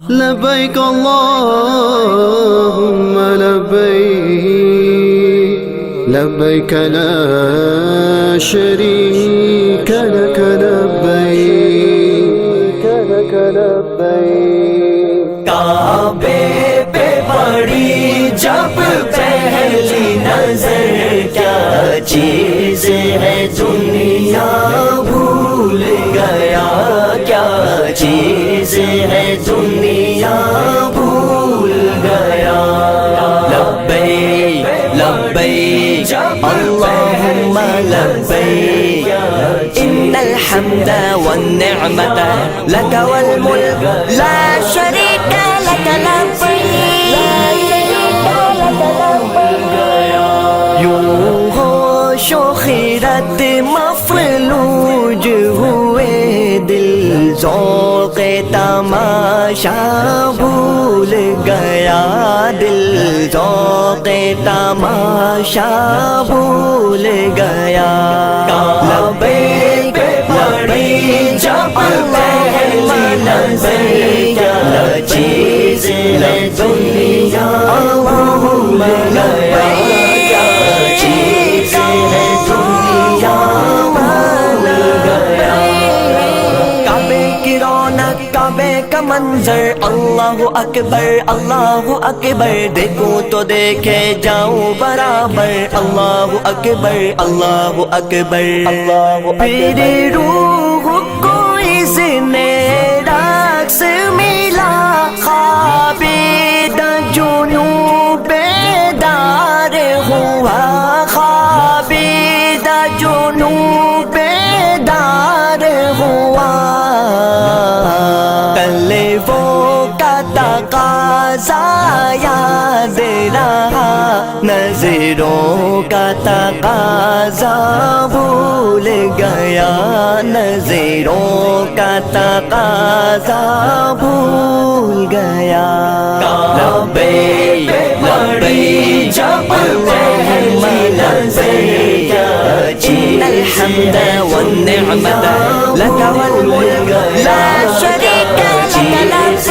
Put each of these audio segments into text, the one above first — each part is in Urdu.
لبيك اللهم لبيك لبيك لا شريك لك لبيك کعبے پہ پڑی جب پہلی نظر کیا چیز ہے دنیا بھول گیا کیا چیز ہے دنیا بھول گیا لبیک لبیک اللہم لبیک ان الحمد والنعمت لک والملک لا شریک لک یوں ہوش و خیرت مفلوج ہوئے دل ذوق تماشا بھول گیا دل ذوق تماشا بھول گیا لبیک پڑی جب پہلی نظر کیا چیز ہے دنیا بھول گیا کیا چیز ہے دنیا بھول گیا کعبے کی رونق کعبے کا منظر اللہ اکبر دیکھوں تو دیکھے جاؤں برابر اللہ اکبر میری روح کو اس نے رقص ملا خوابیدہ جنوں بیدار ہوا خوابیدہ جنوں بیدار ہوا کلے وہ کا تقاضا یاد رہا نظروں کا تقاضا بھول گیا نظروں کا تقاضا بھول گیا لبیک پڑی جب پہلی نظر کیا ان الحمد والنعمت لک والملک لا شریک لک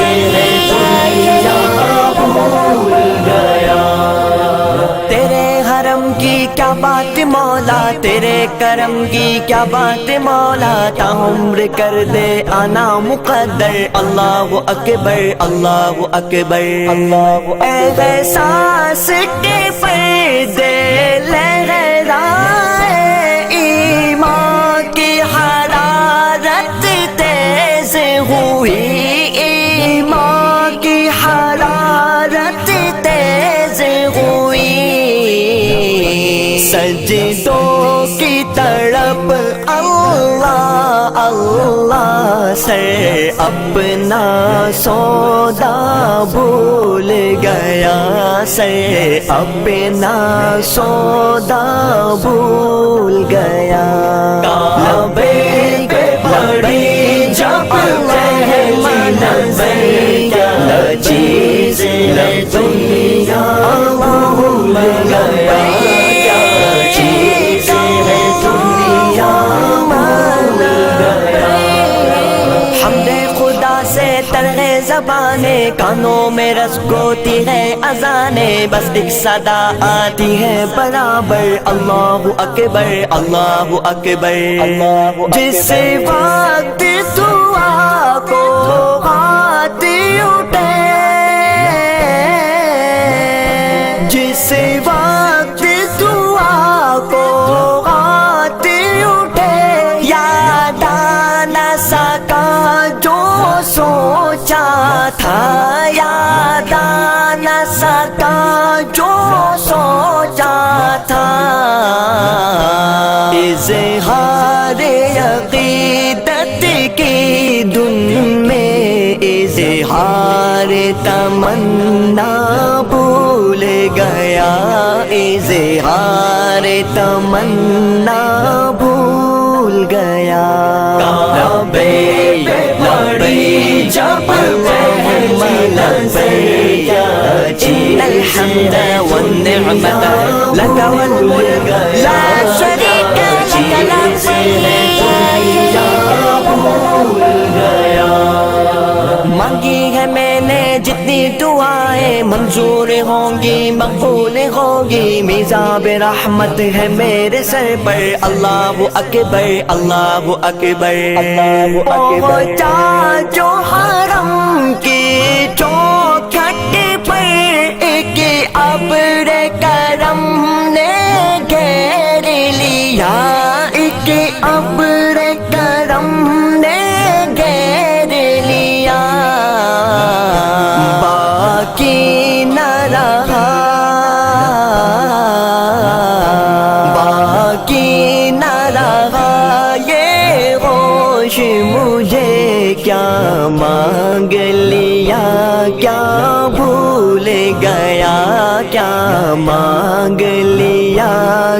تیرے حرم کی کیا بات مولا تیرے کرم کی کیا بات مولا تا عمر کر دے آنا مقدر اللہ اکبر احساس کے پردے لہرائے ایمان کی حرارت تیز ہوئی ایمان کی حرارت تیز ہوئی سجدوں کی تڑپ اللہ سر اپنا سودا بھول گیا سر اپنا سودا بھول گیا لبیک پڑی جب پہلی نظر کیا چیز ہے دنیا بھول گیا کیا چیز ہے دنیا بھول گیا حمد خدا سے ترغے زبانیں کانوں میں رس گوتی ہے اذانیں بس ایک صدا آتی ہے برابر اللہ اکبر جس وقت دعا کو ہاتھ اٹھے جس وقت دعا کو ہاتھ اٹھے یاد آنا سکا جو سوچا تھا یاد آنا سکا جو سوچا تھا اظہار عقیدت کی دھن میں اظہار تمنا بھول گیا اظہار تمنا بھول گیا لبیک پڑی جب پہلی نظر کیا ان الحمد والنعمت لک والملک لا شریک لک مانگی ہے میں جتنی دعائیں منظور ہوں گی مقبول ہوگی میزاب رحمت ہے میرے سر پر اللہ اکبر اللہ اکبر اللہ اکبر جو حرم کی چوکھٹ پر ایک ابر کرم نے گھیر لیا ایک ابر کرم نے گھیر لیا باقی نہ رہا باقی نہ رہا یہ ہوش مجھے کیا مانگ لیا کیا بھول گیا کیا مانگ لیا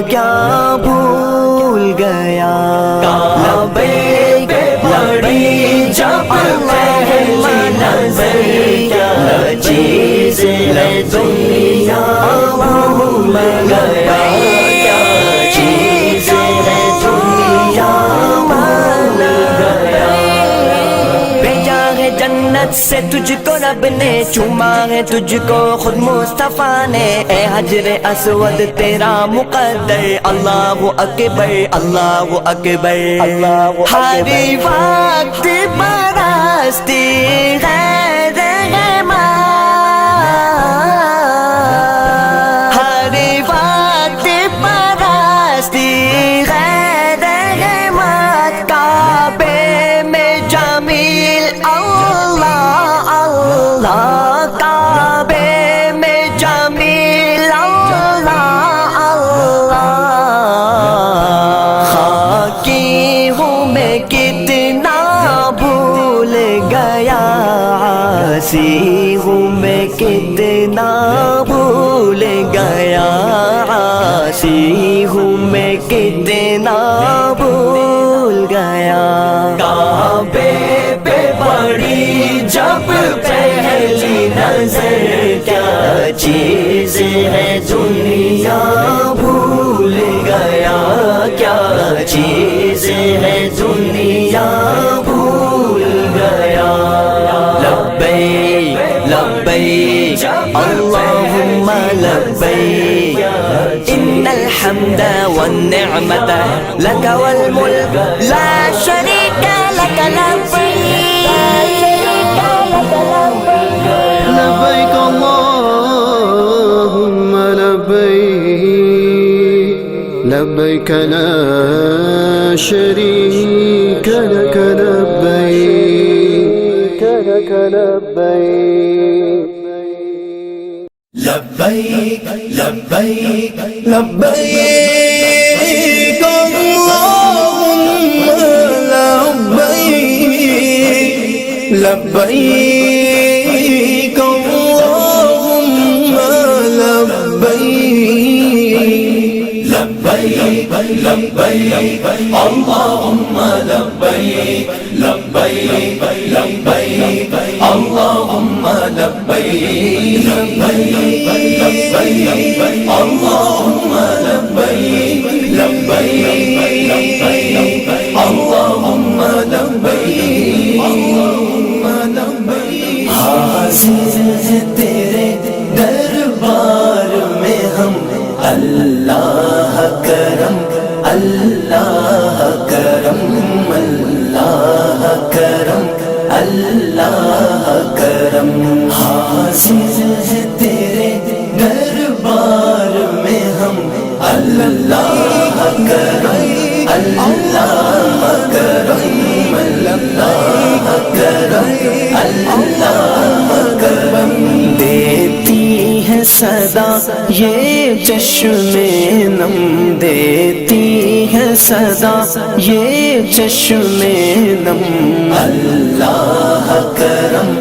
کیا بھول گیا لبیک بڑی جب پہلی نظر کیا چیز ہے دنیا بھول گیا کیا چیز ہے دنیا بھول گیا بھیجا ہے جنت سے تجھ کو رب نے چوما ہے تجھ کو خود مصطفیٰ نے اے حجر اسود تیرا مقدر اللہ اکبر اللہ اکبر ہر وقت برستی غیر رحمت ہر وقت برستی غیر رحمت کعبے میں جمیل اللہ اللہ کعبے میں جمیل اللہ اللہ خاکی ہوں میں کتنا بھول گیا عاصی ہوں میں کتنا بھول گیا عاصی ہوں میں کتنا بھول گیا کعبے پہ پڑی جب پہلی نظر کیا چیز ہے دنیا بھول گیا کیا چیز ہے دنیا بھول گیا لبیک لبیک اللہم لبیک ان الحمد والنعمت لک والملک لا شریک لک لبيك اللهم لبيك لبيك لا شريك لك لبيك لك لبيك لبيك لبيك اللهم لبيك لبيك اللهم لبيك لبيك لبيك اللهم لبيك لبيك لبيك اللهم لبيك لبيك لبيك اللهم لبيك لبيك لبيك اللهم لبيك اللهم لبيك حاضر ہے تیرے دربار میں ہم اللہ کرم اللہ کرم اللہ کرم اللہ کرم حاضر ہے تیرے دربار میں ہم اللہ کرم اللہ کرم اللہ کرم اللہ کرم دیتی ہے صدا یہ چشم نم دیتی ہے صدا یہ چشم نم اللہ کرم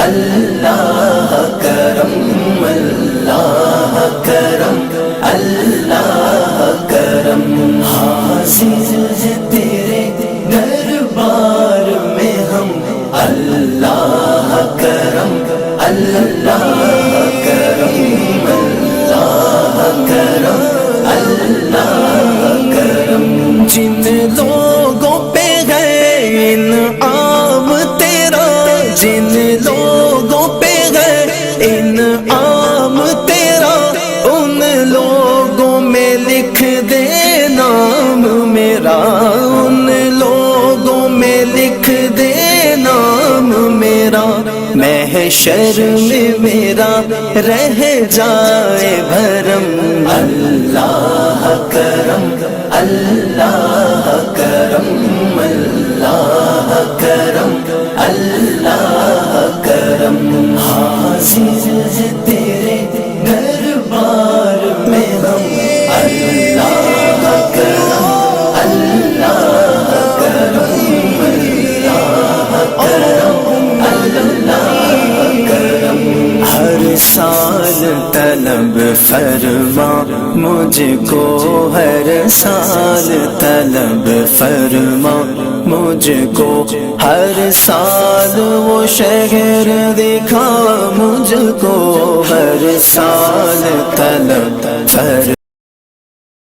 اللہ کرم اللہ کرم اللہ کرم حاضر ہے تیرے دربار میں ہم اللہ کرم اللہ کرم اللہ کرم اللہ کرم جن لوگوں پہ ہے انعام تیرا جن لوگوں پہ ہے محشر میں میرا رہ جائے بھرم اللہ کرم اللہ کرم اللہ کرم اللہ کرم حاضر ہے تیرے دربار میں ہم اللہ کرم اللہ کرم اللہ کرم اللہ کرم ہر سال طلب فرما مجھ کو ہر سال طلب فرما مجھ کو ہر سال وہ شہر دکھا مجھ کو ہر سال طلب فرما